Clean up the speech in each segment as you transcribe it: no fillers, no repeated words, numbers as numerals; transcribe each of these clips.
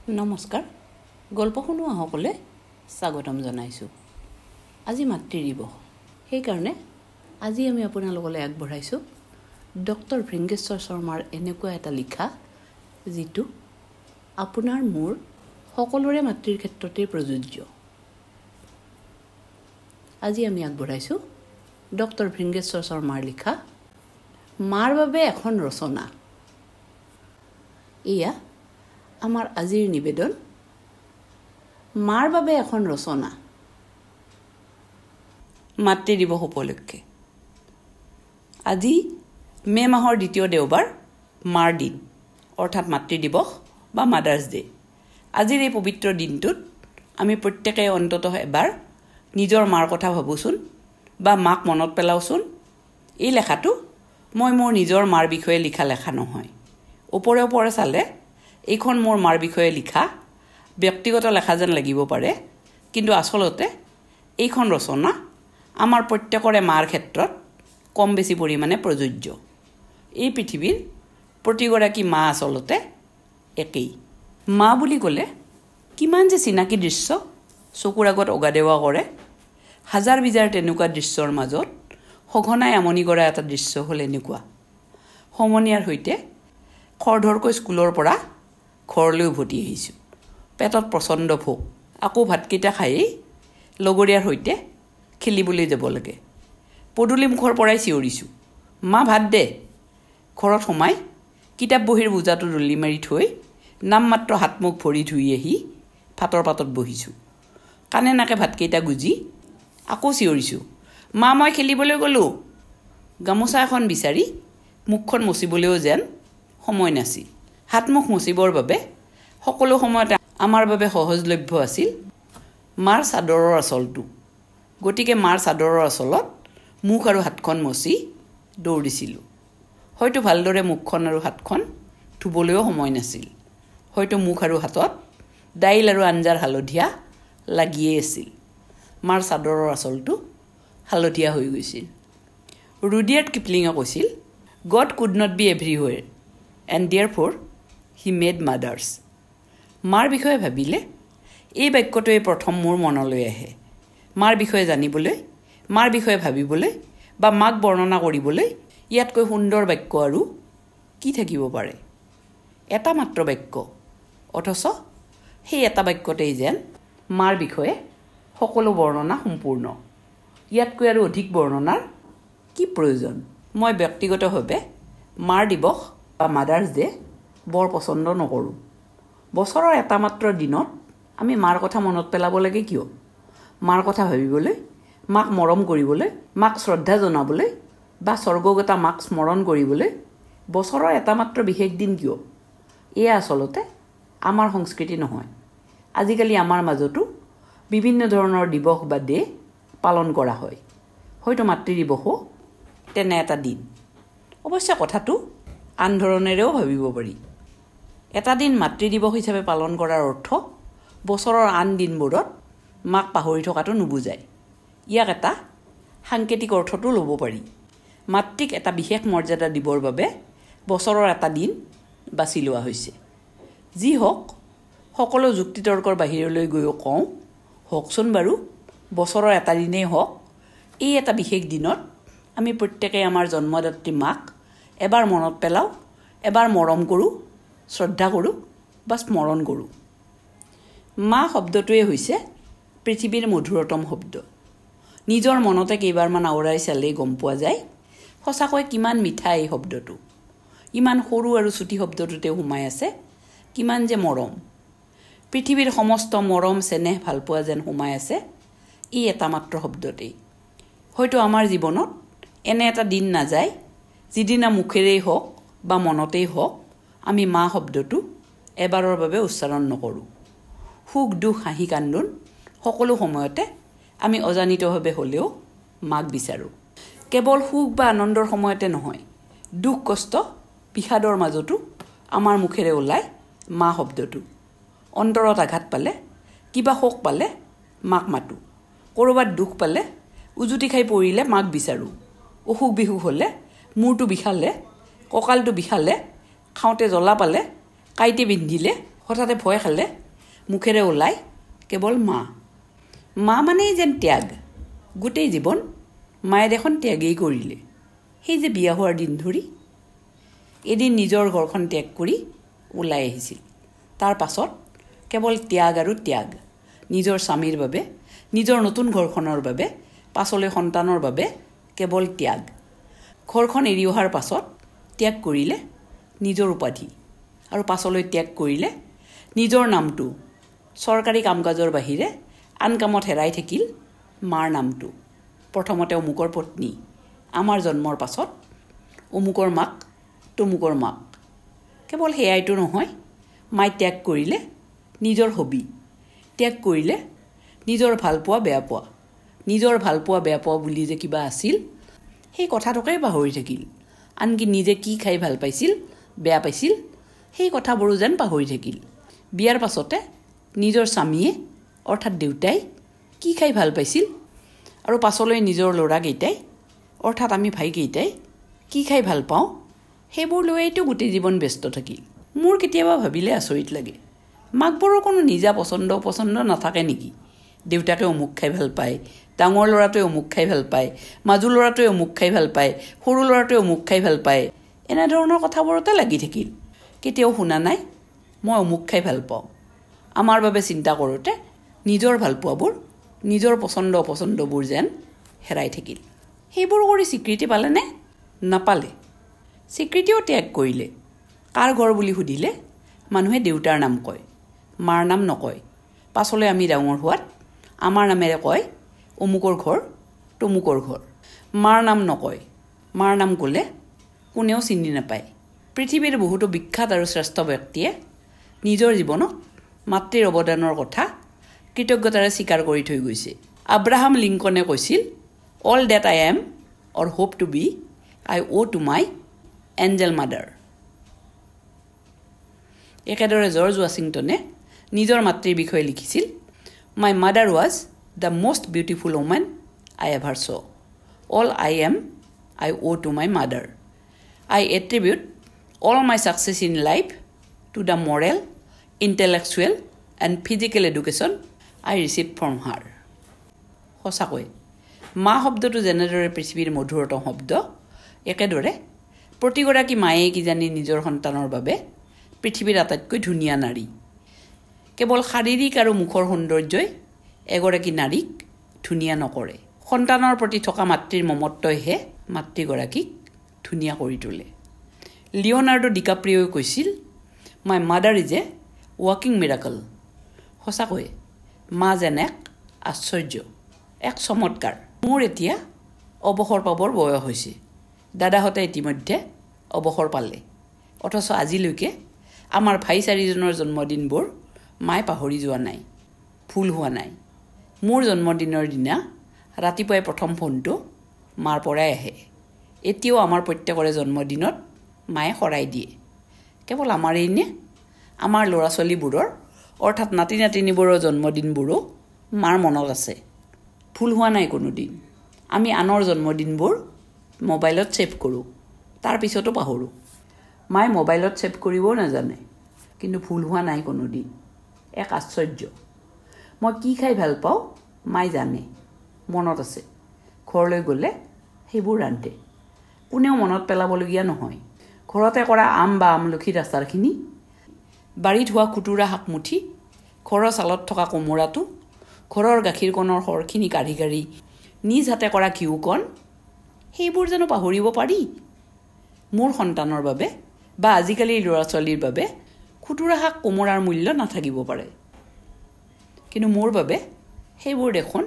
নমস্কাৰ গল্প শুনোৱা সকলে স্বাগতম জনাইছো আজি মাতৃ দিৱস সেইকাৰণে আজি আমি আপোনালোকলৈ আগবঢ়াইছো ডক্টৰ ভৃংগেশ্বৰ শৰ্মাৰ এনেকুৱা এটা লিখা যিটো আপোনাৰ মোৰ সকলোৰে মাতৃৰ ক্ষেত্ৰতে প্ৰযোজ্য আজি আমি আগবঢ়াইছো ডক্টৰ ভৃংগেশ্বৰ শৰ্মাৰ লিখা মাৰ বাবে এখন ৰচনা এয়া আমাৰ আজিৰ নিবেদন মাৰ বাবে এখন ৰচনা মাতৃ দিৱস উপলক্ষে আজি মে মাহৰ দ্বিতীয় দেওবাৰ মাৰ দিন অৰ্থাৎ মাতৃ দিৱস বা মাদাৰ্ছ ডে আজিৰ এই পবিত্ৰ দিনটোত আমি প্ৰত্যেকে অন্ততঃ এবাৰ নিজৰ মাৰ কথা ভাবোচোন বা মাক মনত পেলাওচোন এই লেখাটো মই মোৰ নিজৰ মাৰ বিষয়ে লিখা লেখা নহয় ওপৰে ওপৰে চালে এইখন মোৰ মাৰ বিষয়ে লিখা ব্যক্তিগত লেখা যেন লাগিব পাৰে কিন্তু আচলতে এইখন ৰচনা আমাৰ প্ৰত্যেকৰে মাৰ ক্ষেত্ৰত কম বেছি পৰিমাণে প্ৰযোজ্য এই পৃথিৱীৰ প্ৰতিগৰাকী মা আচলতে একেই মা বুলি ক'লে কিমান যে চিনাকি দৃশ্য চকুৰ আগত অগাদেৱা কৰে হাজাৰ বিজাৰ তেনেকুৱা দৃশ্যৰ মাজত সঘনাই আমনি কৰা এটা দৃশ্য হ'ল এনেকুৱা সমনীয়াৰ সৈতে খৰধৰকৈ স্কুলৰ পৰা ঘৰলৈ উভতি আহিছোঁ পেটত প্ৰচণ্ড ভোক আকৌ ভাতকেইটা খায়েই লগৰীয়াৰ সৈতে খেলিবলৈ যাব লাগে পদূলি মুখৰ পৰাই চিঞৰিছোঁ মা ভাত দে ঘৰত সোমাই কিতাপ বহীৰ বোজাটো দলি মাৰি থৈ নামমাত্ৰ হাত মুখ ভৰি ধুই আহি ভাতৰ পাতত বহিছোঁ কাণে নাকে ভাতকেইটা গুজি আকৌ চিঞৰিছোঁ মা মই খেলিবলৈ গ'লোঁ গামোচা এখন বিচাৰি মুখখন মচিবলৈও যেন সময় নাছিল হাত মুখ মচিবৰ বাবে সকলো সময়তে আমাৰ বাবে সহজলভ্য আছিল মাৰ চাদৰৰ আঁচলটো গতিকে মাৰ চাদৰৰ আঁচলত মুখ আৰু হাতখন মচি দৌৰিছিলোঁ হয়তো ভালদৰে মুখখন আৰু হাতখন ধুবলৈও সময় নাছিল হয়তো মুখ আৰু হাতত দাইল আৰু আঞ্জাৰ হালধীয়া লাগিয়েই আছিল মাৰ চাদৰৰ আঁচলটো হালধীয়া হৈ গৈছিল ৰুডিয়াৰ্ড কিপলিঙে কৈছিল God could not be everywhere and therefore he made mothers মাৰ বিষয়ে ভাবিলে এই বাক্যটোৱে প্ৰথম মোৰ মনলৈ আহে মাৰ বিষয়ে জানিবলৈ মাৰ বিষয়ে ভাবিবলৈ বা মাক বৰ্ণনা কৰিবলৈ ইয়াতকৈ সুন্দৰ বাক্য আৰু কি থাকিব পাৰে এটা মাত্ৰ বাক্য অথচ সেই এটা বাক্যতেই যেন মাৰ বিষয়ে সকলো বৰ্ণনা সম্পূৰ্ণ ইয়াতকৈ আৰু অধিক বৰ্ণনাৰ কি প্ৰয়োজন মই ব্যক্তিগতভাৱে মাৰ দিৱস বা মাদাৰ্ছ ডে বৰ পচন্দ নকৰোঁ বছৰৰ এটা মাত্ৰ দিনত আমি মাৰ কথা মনত পেলাব লাগে কিয় মাৰ কথা ভাবিবলৈ মাক মৰম কৰিবলৈ মাক শ্ৰদ্ধা জনাবলৈ বা স্বৰ্গগতা মাক স্মৰণ কৰিবলৈ বছৰৰ এটা মাত্ৰ বিশেষ দিন কিয় এয়া আচলতে আমাৰ সংস্কৃতি নহয় আজিকালি আমাৰ মাজতো বিভিন্ন ধৰণৰ দিৱস বা ডে পালন কৰা হয় হয়তো মাতৃ দিৱসো তেনে এটা দিন অৱশ্যে কথাটো আন ধৰণেৰেও ভাবিব পাৰি এটা দিন মাতৃ দিৱস হিচাপে পালন কৰাৰ অৰ্থ বছৰৰ আন দিনবোৰত মাক পাহৰি থকাটো নুবুজায় ইয়াক এটা সাংকেতিক অৰ্থটো ল'ব পাৰি মাতৃক এটা বিশেষ মৰ্যাদা দিবৰ বাবে বছৰৰ এটা দিন বাছি লোৱা হৈছে যি হওক সকলো যুক্তিতৰ্কৰ বাহিৰলৈ গৈও কওঁ হওকচোন বাৰু বছৰৰ এটা দিনেই হওক এই এটা বিশেষ দিনত আমি প্ৰত্যেকে আমাৰ জন্মদাত্ৰী মাক এবাৰ মনত পেলাওঁ এবাৰ মৰম কৰোঁ শ্ৰদ্ধা কৰোঁ বা স্মৰণ কৰোঁ মা শব্দটোৱে হৈছে পৃথিৱীৰ মধুৰতম শব্দ নিজৰ মনতে কেইবাৰমান আওৰাই চালেই গম পোৱা যায় সঁচাকৈ কিমান মিঠা এই শব্দটো ইমান সৰু আৰু চুটি শব্দটোতে সোমাই আছে কিমান যে মৰম পৃথিৱীৰ সমস্ত মৰম চেনেহ ভালপোৱা যেন সোমাই আছে এই এটা মাত্ৰ শব্দতেই হয়তো আমাৰ জীৱনত এনে এটা দিন নাযায় যিদিনা মুখেৰেই হওক বা মনতেই হওক আমি মা শব্দটো এবাৰৰ বাবে উচ্চাৰণ নকৰোঁ সুখ দুখ হাঁহি কান্দোন সকলো সময়তে আমি অজানিতভাৱে হ'লেও মাক বিচাৰোঁ কেৱল সুখ বা আনন্দৰ সময়তে নহয় দুখ কষ্ট বিষাদৰ মাজতো আমাৰ মুখেৰে ওলায় মা শব্দটো অন্তৰত আঘাত পালে কিবা শোক পালে মাক মাতোঁ ক'ৰবাত দুখ পালে উজুতি খাই পৰিলে মাক বিচাৰোঁ অসুখ বিসুখ হ'লে মূৰটো বিষালে কঁকালটো বিষালে খাওঁতে জ্বলা পালে কাঁইতে বিন্ধিলে হঠাতে ভয় খালে মুখেৰে ওলাই কেৱল মা। মা মানেই যেন ত্যাগ। গোটেই জীৱন মায়ে দেখোন ত্যাগেই কৰিলে। সেই যে বিয়া হোৱাৰ দিন ধৰি এদিন নিজৰ ঘৰখন ত্যাগ কৰি ওলাই আহিছিল। তাৰ পাছত কেৱল ত্যাগ আৰু ত্যাগ। নিজৰ স্বামীৰ বাবে, নিজৰ নতুন ঘৰখনৰ বাবে, পাছলৈ সন্তানৰ বাবে কেৱল ত্যাগ। ঘৰখন এৰি অহাৰ পাছত ত্যাগ কৰিলে নিজৰ উপাধি আৰু পাছলৈ ত্যাগ কৰিলে নিজৰ নামটো। চৰকাৰী কাম কাজৰ বাহিৰে আন কামত হেৰাই থাকিল মাৰ নামটো। প্ৰথমতে অমুকৰ পত্নী, আমাৰ জন্মৰ পাছত অমুকৰ মাক, তমুকৰ মাক। কেৱল সেয়াইতো নহয়, মায়ে ত্যাগ কৰিলে নিজৰ হবি, ত্যাগ কৰিলে নিজৰ ভালপোৱা বেয়া পোৱা। নিজৰ ভালপোৱা বেয়া পোৱা বুলি যে কিবা আছিল সেই কথাটোকেই পাহৰি থাকিল। আনকি নিজে কি খাই ভাল পাইছিল, বেয়া পাইছিল সেই কথাবোৰো যেন পাহৰি থাকিল। বিয়াৰ পাছতে নিজৰ স্বামীয়ে অৰ্থাৎ দেউতাই কি খাই ভাল পাইছিল আৰু পাছলৈ নিজৰ ল'ৰাকেইটাই অৰ্থাৎ আমি ভাইকেইটাই কি খাই ভাল পাওঁ সেইবোৰ লৈতো গোটেই জীৱন ব্যস্ত থাকিল। মোৰ কেতিয়াবা ভাবিলে আচৰিত লাগে, মাকবোৰৰ কোনো নিজা পচন্দ নাথাকে নেকি? দেউতাকে অমুক খাই ভাল পায়, ডাঙৰ ল'ৰাটোৱে অমুক খাই ভাল পায়, মাজু ল'ৰাটোৱে অমুক খাই ভাল পায়, সৰু ল'ৰাটোৱে অমুক খাই ভাল পায়। এনেধৰণৰ কথাবোৰতে লাগি থাকিল। কেতিয়াও শুনা নাই মই অমুক খাই ভাল পাওঁ। আমাৰ বাবে চিন্তা কৰোঁতে নিজৰ ভালপোৱাবোৰ, নিজৰ অপচন্দবোৰ যেন হেৰাই থাকিল। সেইবোৰ কৰি স্বীকৃতি পালেনে? নাপালে। স্বীকৃতিও ত্যাগ কৰিলে। কাৰ ঘৰ বুলি সুধিলে মানুহে দেউতাৰ নাম কয়, মাৰ নাম নকয়। পাছলৈ আমি ডাঙৰ হোৱাত আমাৰ নামেৰে কয় অমুকৰ ঘৰ, তমুকৰ ঘৰ। মাৰ নাম নকয়। মাৰ নাম ক'লে কোনেও চিনি নাপায়। পৃথিৱীৰ বহুতো বিখ্যাত আৰু শ্ৰেষ্ঠ ব্যক্তিয়ে নিজৰ জীৱনত মাতৃৰ অৱদানৰ কথা কৃতজ্ঞতাৰে স্বীকাৰ কৰি থৈ গৈছে। আব্ৰাহাম লিংকনে কৈছিল, all that I am or hope to be I owe' to my angel mother. একেদৰে জৰ্জ ৱাশ্বিংটনে নিজৰ মাতৃৰ বিষয়ে লিখিছিল, my mother was the most beautiful woman I ever saw'. All I am I owe' to my mother. I attribute all my success in life to the moral, intellectual and physical education I received from her. সঁচাকৈ মা শব্দটো যেনেদৰে পৃথিৱীৰ মধুৰতম শব্দ, একেদৰে প্ৰতিগৰাকী মায়ে কিজানি নিজৰ সন্তানৰ বাবে পৃথিৱীৰ আটাইতকৈ ধুনীয়া নাৰী। কেৱল শাৰীৰিক আৰু মুখৰ সৌন্দৰ্যই এগৰাকী নাৰীক ধুনীয়া নকৰে। সন্তানৰ প্ৰতি থকা মাতৃৰ মমত্বইহে মাতৃগৰাকীক ধুনীয়া কৰি তোলে। লিঅ'নাৰ্ডো ডিকাপ্ৰিঅ'ই কৈছিল, মাই মাদাৰ ইজ এ ৱাকিং মিৰাকল। সঁচাকৈ মা যেন এক আশ্চৰ্য, এক চমৎকাৰ। মোৰ এতিয়া অৱসৰ পাবৰ বয়স হৈছে। দাদাহঁতে ইতিমধ্যে অৱসৰ পালে। অথচ আজিলৈকে আমাৰ ভাই চাৰিজনৰ জন্মদিনবোৰ মায়ে পাহৰি যোৱা নাই, ভুল হোৱা নাই। মোৰ জন্মদিনৰ দিনা ৰাতিপুৱাই প্ৰথম ফোনটো মাৰ পৰাই আহে। এতিয়াও আমাৰ প্ৰত্যেকৰে জন্মদিনত মায়ে শৰাই দিয়ে। কেৱল আমাৰেই নে? আমাৰ ল'ৰা ছোৱালীবোৰৰ অৰ্থাৎ নাতি নাতিনীবোৰৰ জন্মদিনবোৰো মাৰ মনত আছে। ভুল হোৱা নাই কোনোদিন। আমি আনৰ জন্মদিনবোৰ মোবাইলত ছেভ কৰোঁ, তাৰপিছতো পাহৰোঁ। মায়ে মোবাইলত ছেভ কৰিবও নাজানে, কিন্তু ভুল হোৱা নাই কোনোদিন। এক আশ্চৰ্য। মই কি খাই ভাল পাওঁ মায়ে জানে, মনত আছে। ঘৰলৈ গ'লে সেইবোৰ ৰান্ধে। কোনেও মনত পেলাবলগীয়া নহয়। ঘৰতে কৰা আম বা আমলখিৰ আচাৰখিনি, বাৰীত হোৱা খুতুৰা শাকমুঠি, ঘৰৰ চালত থকা কোমোৰাটো, ঘৰৰ গাখীৰকণৰ সৰখিনি কাঢ়ি কাঢ়ি নিজ হাতে কৰা ঘিউকণ, সেইবোৰ জানো পাহৰিব পাৰি? মোৰ সন্তানৰ বাবে বা আজিকালিৰ ল'ৰা ছোৱালীৰ বাবে খুতুৰা শাক কোমোৰাৰ মূল্য নাথাকিব পাৰে, কিন্তু মোৰ বাবে সেইবোৰ দেখোন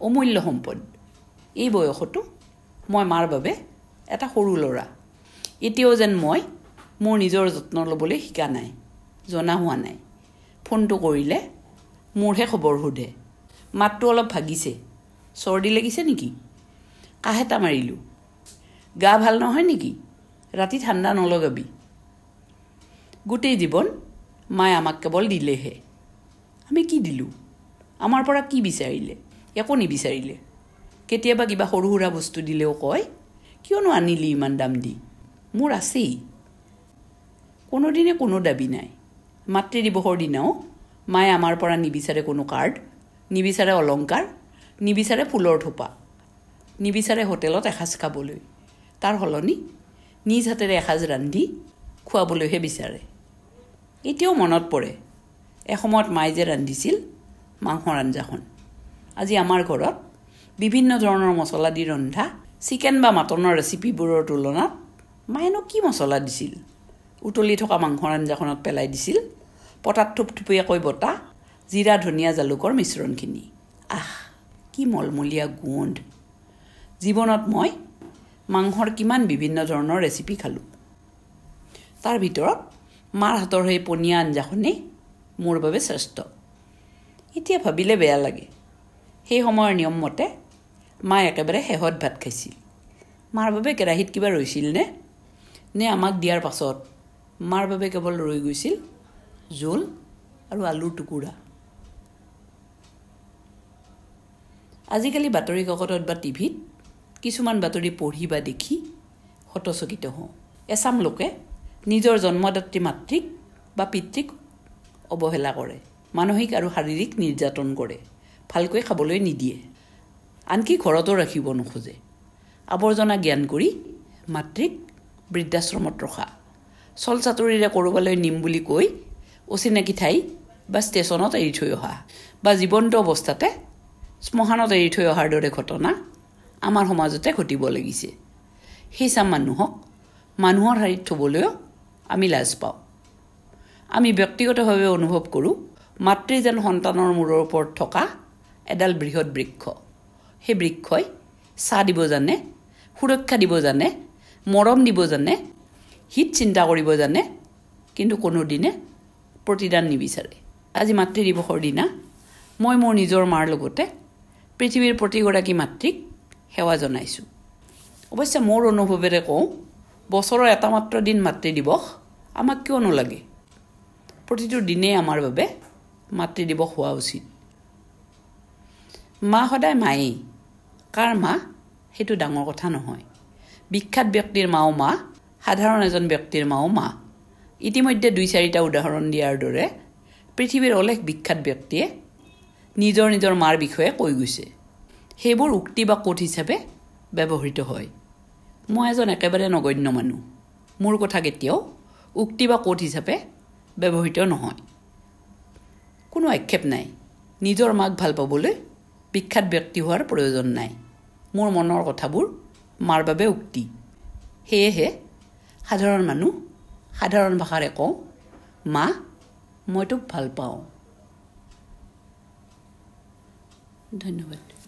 অমূল্য সম্পদ। এই বয়সতো মই মাৰ বাবে এটা সৰু ল'ৰা। এতিয়াও যেন মই মোৰ নিজৰ যত্ন ল'বলৈ শিকা নাই, জনা হোৱা নাই। ফোনটো কৰিলে মোৰহে খবৰ সোধে। মাতটো অলপ ভাগিছে, চৰ্দি লাগিছে নেকি? কাহ এটা মাৰিলোঁ। গা ভাল নহয় নেকি? ৰাতি ঠাণ্ডা নলগাবি। গোটেই জীৱন মায়ে আমাক কেৱল দিলেহে। আমি কি দিলোঁ? আমাৰ পৰা কি বিচাৰিলে? একো নিবিচাৰিলে। কেতিয়াবা কিবা সৰু সুৰা বস্তু দিলেও কয়, কিয়নো আনিলি ইমান দাম দি? মোৰ আছেই। কোনোদিনে কোনো দাবী নাই। মাতৃ দিৱসৰ দিনাও মায়ে আমাৰ পৰা নিবিচাৰে কোনো কাৰ্ড, নিবিচাৰে অলংকাৰ, নিবিচাৰে ফুলৰ থোপা, নিবিচাৰে হোটেলত এসাঁজ খাবলৈ। তাৰ সলনি নিজ হাতেৰে এসাঁজ ৰান্ধি খুৱাবলৈহে বিচাৰে। এতিয়াও মনত পৰে এসময়ত মায়ে যে ৰান্ধিছিল মাংসৰ আঞ্জাখন। আজি আমাৰ ঘৰত বিভিন্ন ধৰণৰ মছলা দি ৰন্ধা চিকেন বা মাটনৰ ৰেচিপিবোৰৰ তুলনাত মায়েনো কি মছলা দিছিল? উতলি থকা মাংসৰ আঞ্জাখনত পেলাই দিছিল পতাত থুপথুপীয়াকৈ বটা জিৰা ধনিয়া জালুকৰ মিশ্ৰণখিনি। আহ, কি মলমলীয়া গোন্ধ! জীৱনত মই মাংসৰ কিমান বিভিন্ন ধৰণৰ ৰেচিপি খালোঁ। তাৰ ভিতৰত মাৰ হাতৰ সেই পনীয়া আঞ্জাখনেই মোৰ বাবে শ্ৰেষ্ঠ। এতিয়া ভাবিলে বেয়া লাগে, সেই সময়ৰ নিয়ম মতে মায়ে একেবাৰে শেহত ভাত খাইছিল। মাৰ বাবে কেৰাহীত কিবা ৰৈছিল নে আমাক দিয়াৰ পাছত মাৰ বাবে কেৱল ৰৈ গৈছিল জোল আৰু আলুৰ টুকুৰা। আজিকালি বাতৰি কাকতত বা টিভিত কিছুমান বাতৰি পঢ়ি বা দেখি হতচকিত হওঁ। এচাম লোকে নিজৰ জন্মদাত্ৰী মাতৃক বা পিতৃক অৱহেলা কৰে, মানসিক আৰু শাৰীৰিক নিৰ্যাতন কৰে, ভালকৈ খাবলৈ নিদিয়ে, আনকি ঘৰতো ৰাখিব নোখোজে। আৱৰ্জনা জ্ঞান কৰি মাতৃক বৃদ্ধাশ্ৰমত ৰখা, চল চাতুৰিৰে ক'ৰবালৈ নিম বুলি কৈ অচিনাকি ঠাই বা ষ্টেচনত এৰি থৈ অহা বা জীৱন্ত অৱস্থাতে শ্মশানত এৰি থৈ অহাৰ দৰে ঘটনা আমাৰ সমাজতে ঘটিব লাগিছে। সেই চাম মানুহক মানুহৰ শাৰীত থ'বলৈও আমি লাজ পাওঁ। আমি ব্যক্তিগতভাৱে অনুভৱ কৰোঁ মাতৃ যেন সন্তানৰ মূৰৰ ওপৰত থকা এডাল বৃহৎ বৃক্ষ। সেই বৃক্ষই ছাঁ দিব জানে, সুৰক্ষা দিব জানে, মৰম দিব জানে, হিত চিন্তা কৰিব জানে, কিন্তু কোনোদিনে প্ৰতিদান নিবিচাৰে। আজি মাতৃ দিৱসৰ দিনা মই মোৰ নিজৰ মাৰ লগতে পৃথিৱীৰ প্ৰতিগৰাকী মাতৃক সেৱা জনাইছোঁ। অৱশ্যে মোৰ অনুভৱেৰে কওঁ, বছৰৰ এটা মাত্ৰ দিন মাতৃ দিৱস আমাক কিয় নালাগে? প্ৰতিটো দিনেই আমাৰ বাবে মাতৃ দিৱস হোৱা উচিত। মা সদায় মায়েই। কাৰ মা সেইটো ডাঙৰ কথা নহয়। বিখ্যাত ব্যক্তিৰ মাও মা, সাধাৰণ এজন ব্যক্তিৰ মাও মা। ইতিমধ্যে 2-4টা উদাহৰণ দিয়াৰ দৰে পৃথিৱীৰ অলেখ বিখ্যাত ব্যক্তিয়ে নিজৰ নিজৰ মাৰ বিষয়ে কৈ গৈছে। সেইবোৰ উক্তি বা কোট হিচাপে ব্যৱহৃত হয়। মই এজন একেবাৰে নগণ্য মানুহ। মোৰ কথা কেতিয়াও উক্তি বা কোট হিচাপে ব্যৱহৃত নহয়। কোনো আক্ষেপ নাই। নিজৰ মাক ভাল পাবলৈ বিখ্যাত ব্যক্তি হোৱাৰ প্ৰয়োজন নাই। মোৰ মনৰ কথাবোৰ মাৰ বাবে উক্তি। সেয়েহে সাধাৰণ মানুহ সাধাৰণ ভাষাৰে কওঁ, মা, মই তোক ভাল পাওঁ। ধন্যবাদ।